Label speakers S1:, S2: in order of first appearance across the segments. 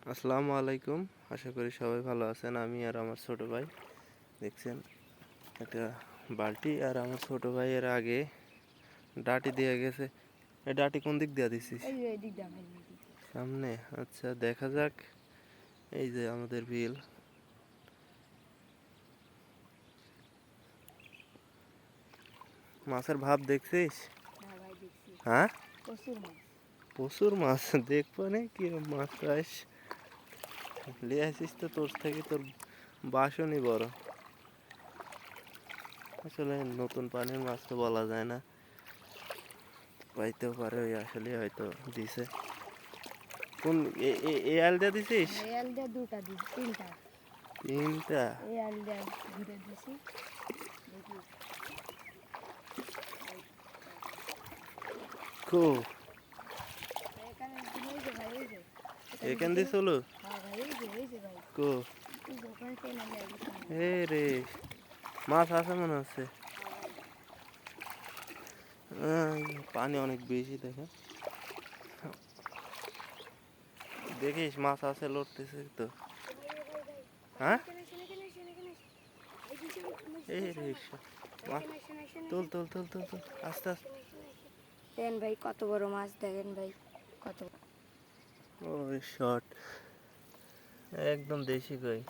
S1: আসসালামু আলাইকুম। আশা করি সবাই ভালো আছেন। আমি আর আমার ছোট ভাই দেখছেন একটা বালতি, আর আমার ছোট ভাই এর আগে ডাটি দিয়ে গেছে। এই ডাটি কোন দিক দিয়ে দিছিস? সামনে। আচ্ছা, দেখা যাক। এই যে আমাদের বিল, মাছের ভাব দেখছিস? হ্যাঁ, প্রচুর মাছ। দেখবো না কি মাছ পাইস লিয়ে আসিস তো, তোর থেকে তোর বাসনই বড়। আসলে নতুন পানির মাছ তো বলা যায় না, পাইতেও পারে, ওই আসলে হয়তো দিছে। কোন এই আলদা দিছিস?
S2: দুটা দিছি, তিনটা।
S1: তিনটা?
S2: এই আলদা ঘুরে দিছি।
S1: কো
S2: এখানে এই যে ভাই, এই যে
S1: এখান দিয়ে চলো।
S2: হ্যাঁ ভাই, এই যে ভাই,
S1: কো
S2: এই যে ওখানে ট্রেন আগে গেছে।
S1: এ রে, মাছ আছে মনে হচ্ছে। পানি অনেক বেশি, দেখে দেখিস মাছ আছে, লড়তেছে তো। হ্যাঁ, এই রে, মাছ তুল তুল তুল তুল তুল, আস্তে আস্তে।
S2: দেখেন ভাই কত বড় মাছ, দেখেন ভাই কত।
S1: ওই শট একদম দেশি কই।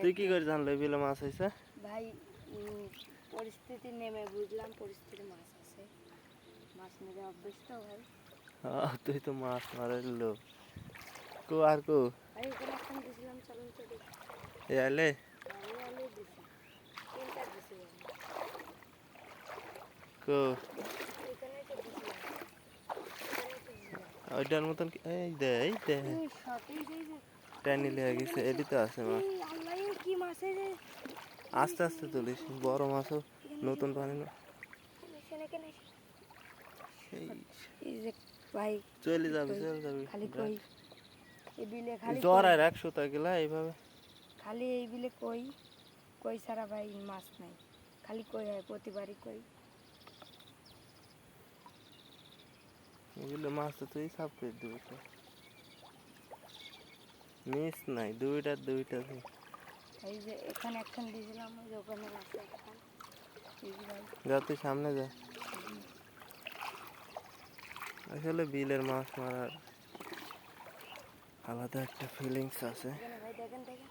S1: তুই কি করে জানলি বিলে মাছ হয়েছে?
S2: ভাই পরিস্থিতি নেমে বুঝলাম পরিস্থিতি মাছ আছে, মাছ মেরে অভ্যেস তো ভাই।
S1: তুই তো মাছ মারার লোক। কো আর কো
S2: ভাই এখানে এখন দিছিলাম, চলুন তো দেখি।
S1: এ আলে
S2: আলে দিছি, তিনটা দিছি ভাই।
S1: কো
S2: এখানে তো দিছিলাম,
S1: ওইটার মতন এই দে, এই দে,
S2: এই শটেই দেই যে
S1: টানি লেগে গেছে। এটি তো আছে মাছ।
S2: এই আল্লাহ, এই কি মাছ এই যে।
S1: আস্তে আস্তে তুলিস, বড় মাছও নতুন পানি না।
S2: এই যে ভাই
S1: চলে যাবি, চলে যাবি।
S2: খালি কই এই বিলে, খালি
S1: জ্বর আর 100 গেলা এইভাবে।
S2: খালি এই বিলে কই কই ছাড়া ভাই মাছ নাই, খালি কই হয় প্রতিবারই কই।
S1: এগুলো মাছ তো তুই সাফ করে দিবি তো, মিস নাই। দুইটা দুইটা
S2: এই যে এখানে একখান দিয়েছিলাম, ওই যে ওখানে আছে একখান। এই যে ভাই
S1: যা, তুই সামনে যা। আসলে বিলের মাছ মারার আলাদা একটা ফিলিংস আছে।
S2: ভাই দেখেন দেখেন,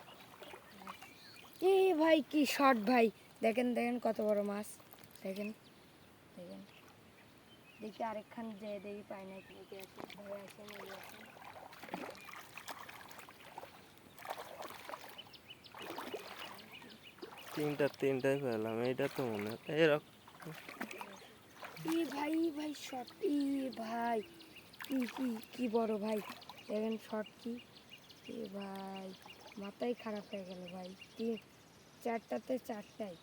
S2: এই ভাই কি শট ভাই, দেখেন দেখেন কত বড় মাছ, দেখেন দেখেন। দেখি আরেকখান যে দেখি পাই না কি আছে। ভাই আসেন, এই আসেন।
S1: তিনটাই পেলাম, এইটা তো মনে হয় এরকম।
S2: ই ভাই ভাই শট, ই ভাই কি কি কি বড় ভাই, দেখেন শট কি। এ ভাই মাথাই খারাপ হয়ে গেল ভাই, চারটাতে চারটাই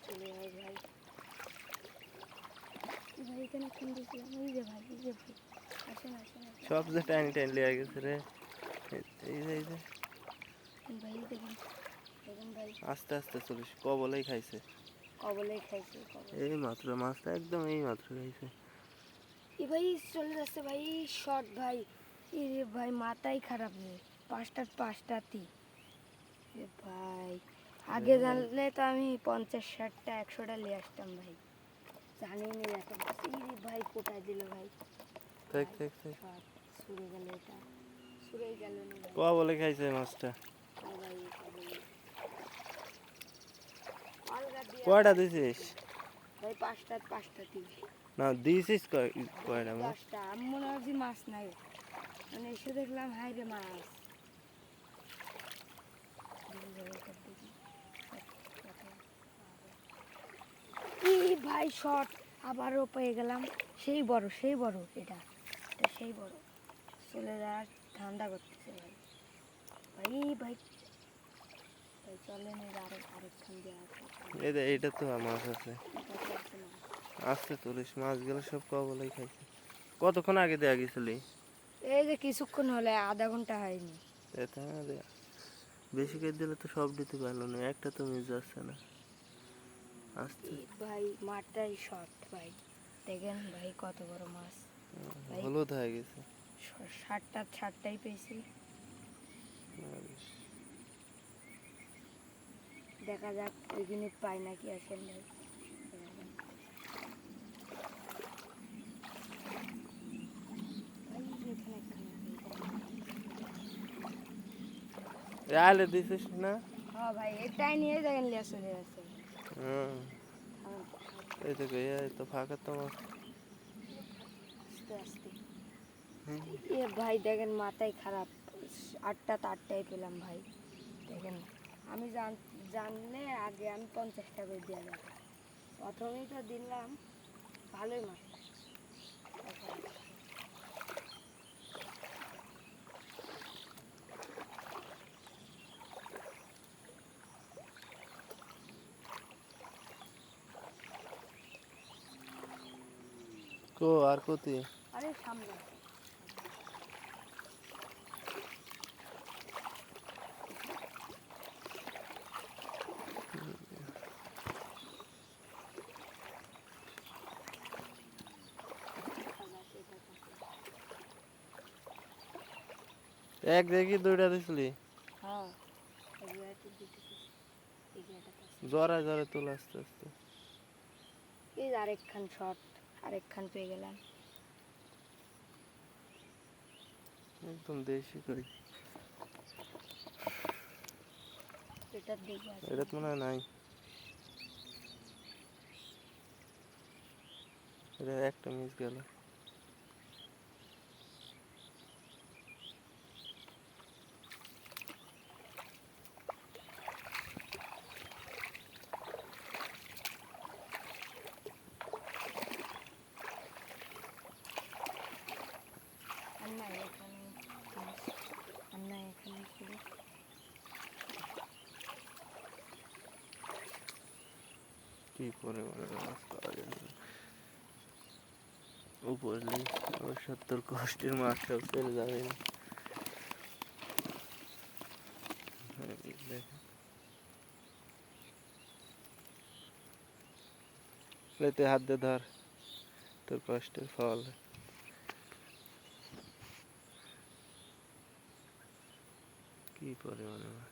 S2: চলে যায় ভাই। ভাই এখানে ফোন দিয়েছিলাম, এই যে ভাই, এই যে ভাই আসেন আসেন আসেন।
S1: সব যে টাইনি টাইনি লেগে গেছে রে। এই যে
S2: ভাই দেখেন দেখেন ভাই,
S1: আস্তে আস্তে চলিস, কবলেই খাইছে।
S2: কবলেই খাইছে কবল।
S1: এই মাত্র মাছটা একদম এই মাত্র খাইছে।
S2: এ ভাই চলে যাচ্ছে ভাই, শট ভাই। এ রে ভাই মাথাই খারাপ নেই, পাঁচটাতেই। এ ভাই আগে জানলে তো আমি 50-60টা 100টা নিয়ে আসতাম ভাই, জানিনি এত। ভাই কোথায় দিল ভাই,
S1: দেখ দেখ দেখ,
S2: ছুড়ে গেল, এটা ছুড়ে গেল না ভাই।
S1: কবলে খাইছে মাছটা।
S2: ভাই
S1: কয়টা দিছিস?
S2: ভাই পাঁচটা দিই
S1: না দিছিস কয়টা মাছ?
S2: 10টা। আমি মনে হয় মাছ নাই, মানে এসে দেখলাম হাই রে মাছ। ভাই শট আবারও পেয়ে গেলাম, সেই বড় এটা সেই বড়। চলে যাওয়ার ঠান্ডা করতেছে ভাই। ভাই ভাই ভাই চলেন, আরেকখান দেওয়া আছে।
S1: এইটা তো মাছ আছে। আস্তে তুলিস, মাছগুলো সব কবলেই খাইছে। কতক্ষণ আগে দেয়া গেছিলি?
S2: এই যে কিছুক্ষণ হলে, আধা ঘন্টা হয়নি।
S1: বেশি করে দিলে তো সব দিতে পারলো না, একটা তো মিস যাচ্ছে না। আস্তে
S2: ভাই মাঠটাই শর্ট ভাই, দেখেন ভাই কত বড় মাছ ভাই।
S1: হলুদ হয়ে গেছে।
S2: সাতটাই পেয়েছি। দেখা যাক ওইখানে পাই নাকি আসেন ভাই।
S1: আলে দিছিস না?
S2: হ্যাঁ ভাই, এটাই নিয়ে দেখেন লিয়া চলে যাচ্ছে।
S1: হুম, এই দেখো এই তো ফাঁকা তোমার।
S2: আস্তে আস্তে। এ ভাই দেখেন মাথায় খারাপ, আটটায় পেলাম ভাই। দেখেন আমি জানলে আগে আমি 50 টাকা করে দেওয়া যেত। প্রথমেই তো দিলাম, ভালোই মাছ।
S1: কো আর কতি?
S2: আরে সামনে।
S1: এক দেখি দুইটা দিছিলি?
S2: হ্যাঁ,
S1: জোরে জোরে তোল আস্তে আস্তে।
S2: এই যে আরেকখান শট, আরেকখান পেয়ে গেলাম।
S1: একদম দেশি কই।
S2: এটার দিকে আছে।
S1: এটা তো মনে হয় নাই। এটা একটা মিস গেল।
S2: আর না এখানে, আর না এখানে ছিল।
S1: কি করে বলে মাছ পাওয়া যায় না। উপরলি অবশ্য তোর কষ্টের মাছটাও চলে যাবে না। দেখ তুই হাত দিয়ে ধর, তোর কষ্টের ফল। কি পরিমাণে মাছ।